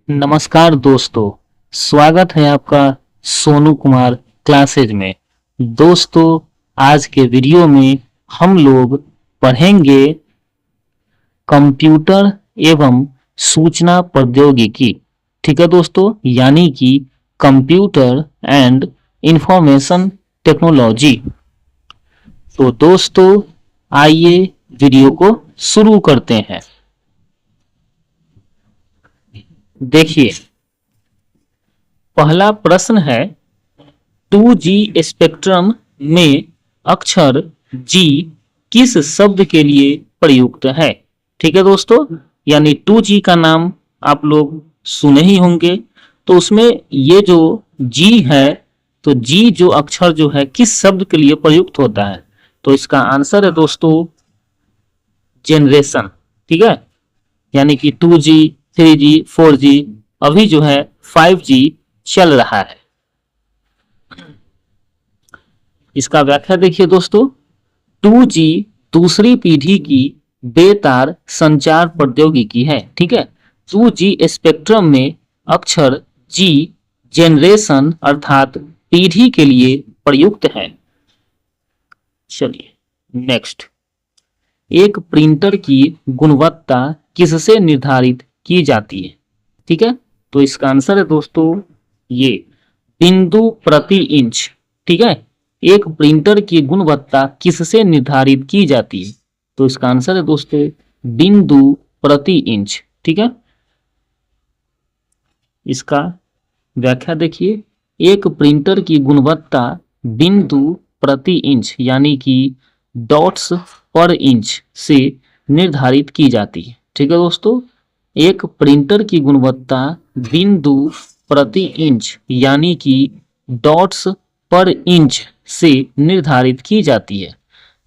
नमस्कार दोस्तों, स्वागत है आपका सोनू कुमार क्लासेज में। दोस्तों, आज के वीडियो में हम लोग पढ़ेंगे कंप्यूटर एवं सूचना प्रौद्योगिकी। ठीक है दोस्तों, यानी कि कंप्यूटर एंड इंफॉर्मेशन टेक्नोलॉजी। तो दोस्तों, आइए वीडियो को शुरू करते हैं। देखिए, पहला प्रश्न है 2G स्पेक्ट्रम में अक्षर G किस शब्द के लिए प्रयुक्त है। ठीक है दोस्तों, यानी 2G का नाम आप लोग सुने ही होंगे। तो उसमें ये जो G है, तो G जो अक्षर जो है किस शब्द के लिए प्रयुक्त होता है। तो इसका आंसर है दोस्तों जनरेशन। ठीक है, यानी कि 2G 3G 4G, अभी जो है 5G चल रहा है। इसका व्याख्या देखिए दोस्तों, 2G दूसरी पीढ़ी की बेतार संचार प्रौद्योगिकी है। ठीक है, 2G स्पेक्ट्रम में अक्षर G जनरेशन अर्थात पीढ़ी के लिए प्रयुक्त है। चलिए नेक्स्ट, एक प्रिंटर की गुणवत्ता किससे निर्धारित की जाती है। ठीक है, तो इसका आंसर है दोस्तों ये बिंदु प्रति इंच। ठीक है, एक प्रिंटर की गुणवत्ता किससे निर्धारित की जाती है। तो इसका आंसर है दोस्तों बिंदु प्रति इंच। ठीक है, इसका व्याख्या देखिए, एक प्रिंटर की गुणवत्ता बिंदु प्रति इंच यानी कि डॉट्स पर इंच से निर्धारित की जाती है। ठीक है दोस्तों, एक प्रिंटर की गुणवत्ता बिंदु प्रति इंच यानी कि डॉट्स पर इंच से निर्धारित की जाती है।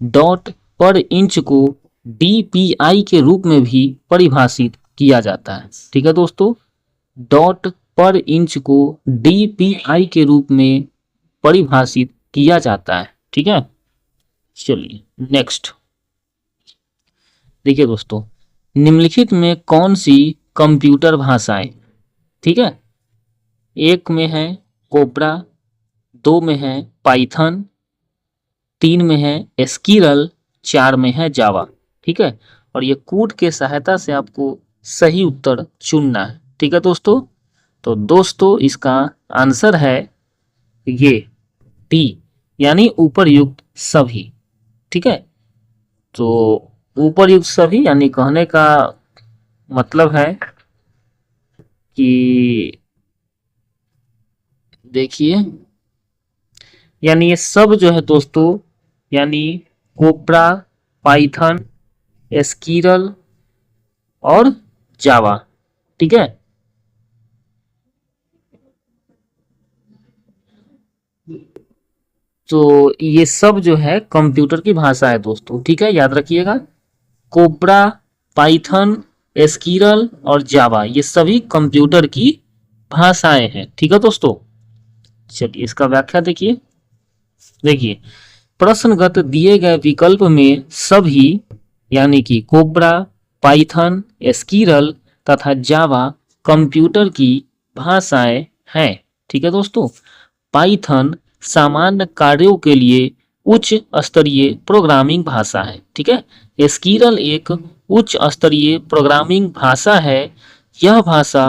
डॉट पर इंच को DPI के रूप में भी परिभाषित किया जाता है। ठीक है दोस्तों, डॉट पर इंच को DPI के रूप में परिभाषित किया जाता है। ठीक है, चलिए नेक्स्ट देखिए दोस्तों, निम्नलिखित में कौन सी कंप्यूटर भाषाएं। ठीक है, एक में है कोबरा, दो में है पाइथन, तीन में है एस्किरल, चार में है जावा। ठीक है, और ये कोड के सहायता से आपको सही उत्तर चुनना है। ठीक है दोस्तों, तो दोस्तों इसका आंसर है ये डी, यानी उपरयुक्त सभी। ठीक है, तो उपरयुक्त सभी यानी कहने का मतलब है कि देखिए, यानी ये सब जो है दोस्तों, यानी कोबरा, पाइथन, एस्किरल और जावा। ठीक है, तो ये सब जो है कंप्यूटर की भाषा है दोस्तों। ठीक है, याद रखिएगा, कोबरा, पाइथन, एस्किरल और जावा ये सभी कंप्यूटर की भाषाएं हैं। ठीक है दोस्तों, चलिए इसका व्याख्या देखिए। देखिए, प्रश्नगत दिए गए विकल्प में सभी यानी कि कोबरा, पाइथन, एस्किरल तथा जावा कंप्यूटर की भाषाएं हैं। ठीक है दोस्तों, पाइथन सामान्य कार्यों के लिए उच्च स्तरीय प्रोग्रामिंग भाषा है। ठीक है, एस्किरल एक उच्च स्तरीय प्रोग्रामिंग भाषा है। यह भाषा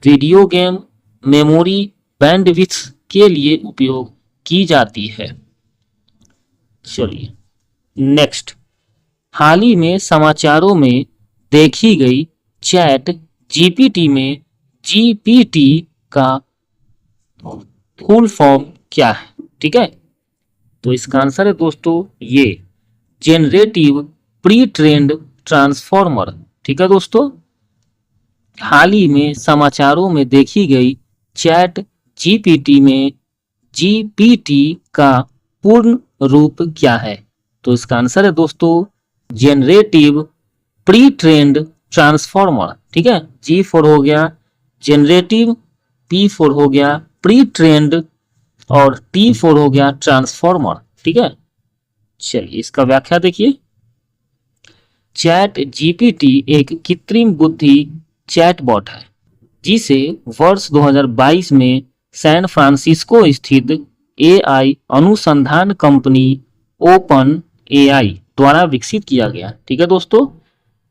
वीडियो गेम मेमोरी बैंडविड्थ के लिए उपयोग की जाती है। चलिए नेक्स्ट, हाल ही में समाचारों में देखी गई चैट जीपीटी में जीपीटी का फुल फॉर्म क्या है। ठीक है, तो इसका आंसर है दोस्तों ये जेनरेटिव प्री ट्रेंड ट्रांसफॉर्मर। ठीक है दोस्तों, हाल ही में समाचारों में देखी गई चैट जीपीटी में जीपीटी का पूर्ण रूप क्या है। तो इसका आंसर है दोस्तों जेनरेटिव प्री ट्रेंड ट्रांसफॉर्मर। ठीक है, G4 हो गया जेनरेटिव, P4 हो गया प्री ट्रेंड और T4 हो गया ट्रांसफॉर्मर। ठीक है, चलिए इसका व्याख्या देखिए। चैट जीपीटी एक कृत्रिम बुद्धि चैटबॉट है जिसे वर्ष 2022 में सैन फ्रांसिस्को स्थित एआई अनुसंधान कंपनी ओपन एआई द्वारा विकसित किया गया। ठीक है दोस्तों,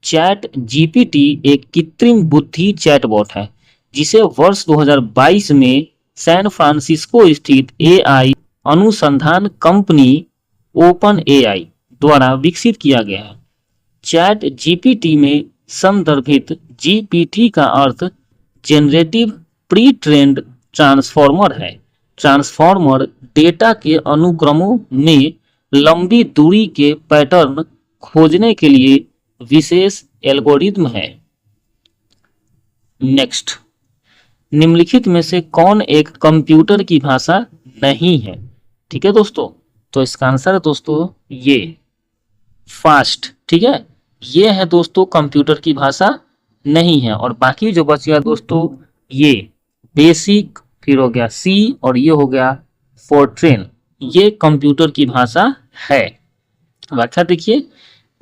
चैट जीपीटी एक कृत्रिम बुद्धि चैटबॉट है जिसे वर्ष 2022 में सैन फ्रांसिस्को स्थित एआई अनुसंधान कंपनी ओपन एआई द्वारा विकसित किया गया है। चैट जीपीटी में संदर्भित जीपीटी का अर्थ जेनरेटिव प्री ट्रेंड ट्रांसफॉर्मर है। ट्रांसफॉर्मर डेटा के अनुक्रमों में लंबी दूरी के पैटर्न खोजने के लिए विशेष एल्गोरिथ्म है। नेक्स्ट, निम्नलिखित में से कौन एक कंप्यूटर की भाषा नहीं है? ठीक है दोस्तों, तो इसका आंसर है दोस्तों ये फास्ट। ठीक है, ये है दोस्तों कंप्यूटर की भाषा नहीं है। और बाकी जो बच गया दोस्तों ये बेसिक, फिर हो गया सी और ये हो गया फोर्ट्रेन, ये कंप्यूटर की भाषा है। व्याख्या देखिए,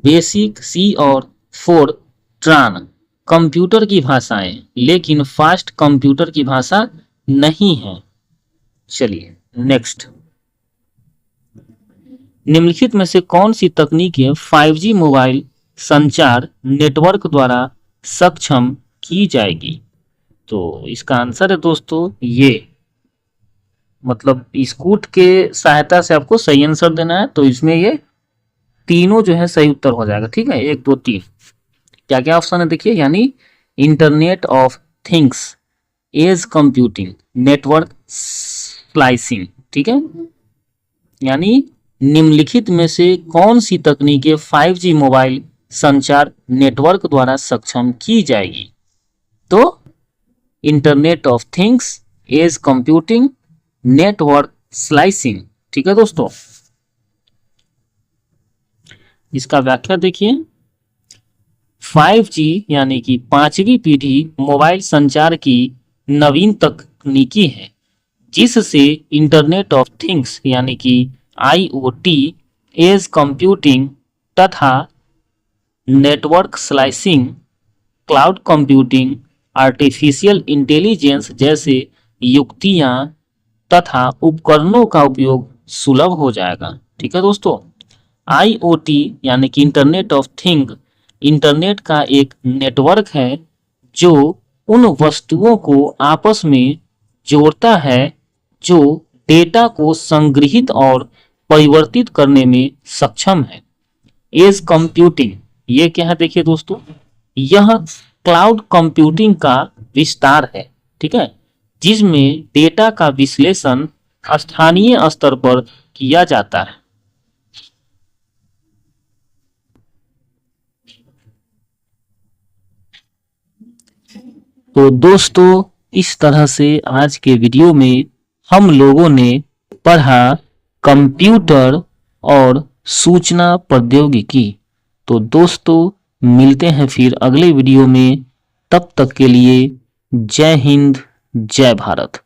बेसिक, सी और फोर्ट्रान कंप्यूटर की भाषाएं, लेकिन फास्ट कंप्यूटर की भाषा नहीं है। चलिए नेक्स्ट, निम्नलिखित में से कौन सी तकनीकें 5G मोबाइल संचार नेटवर्क द्वारा सक्षम की जाएगी? तो इसका आंसर है दोस्तों ये, मतलब स्कूट के सहायता से आपको सही आंसर देना है। तो इसमें ये तीनों जो है सही उत्तर हो जाएगा। ठीक है, 1 2 3 क्या क्या ऑप्शन है देखिए, यानी internet of things, edge computing, network slicing. ठीक है, यानी निम्नलिखित में से कौन सी तकनीकें 5G मोबाइल संचार नेटवर्क द्वारा सक्षम की जाएगी? तो internet of things, edge computing, network slicing. ठीक है दोस्तों, इसका व्याख्या देखिए, 5G यानी कि 5वीं पीढ़ी मोबाइल संचार की नवीन तकनीकी है जिससे इंटरनेट ऑफ थिंग्स यानी कि IoT, एज कंप्यूटिंग तथा network slicing, cloud computing, artificial intelligence जैसे युक्तियां तथा उपकरणों का उपयोग सुलभ हो जाएगा। ठीक है दोस्तों, IoT यानी कि इंटरनेट ऑफ थिंग इंटरनेट का एक नेटवर्क है जो उन वस्तुओं को आपस में जोड़ता है जो डेटा को संग्रहित और परिवर्तित करने में सक्षम है। एज कंप्यूटिंग, ये क्या है देखिए दोस्तों, यह क्लाउड कंप्यूटिंग का विस्तार है। ठीक है, जिसमें डेटा का विश्लेषण स्थानीय स्तर पर किया जाता है। तो दोस्तों, इस तरह से आज के वीडियो में हम लोगों ने पढ़ा कंप्यूटर और सूचना प्रौद्योगिकी। तो दोस्तों, मिलते हैं फिर अगले वीडियो में, तब तक के लिए जय हिंद, जय भारत।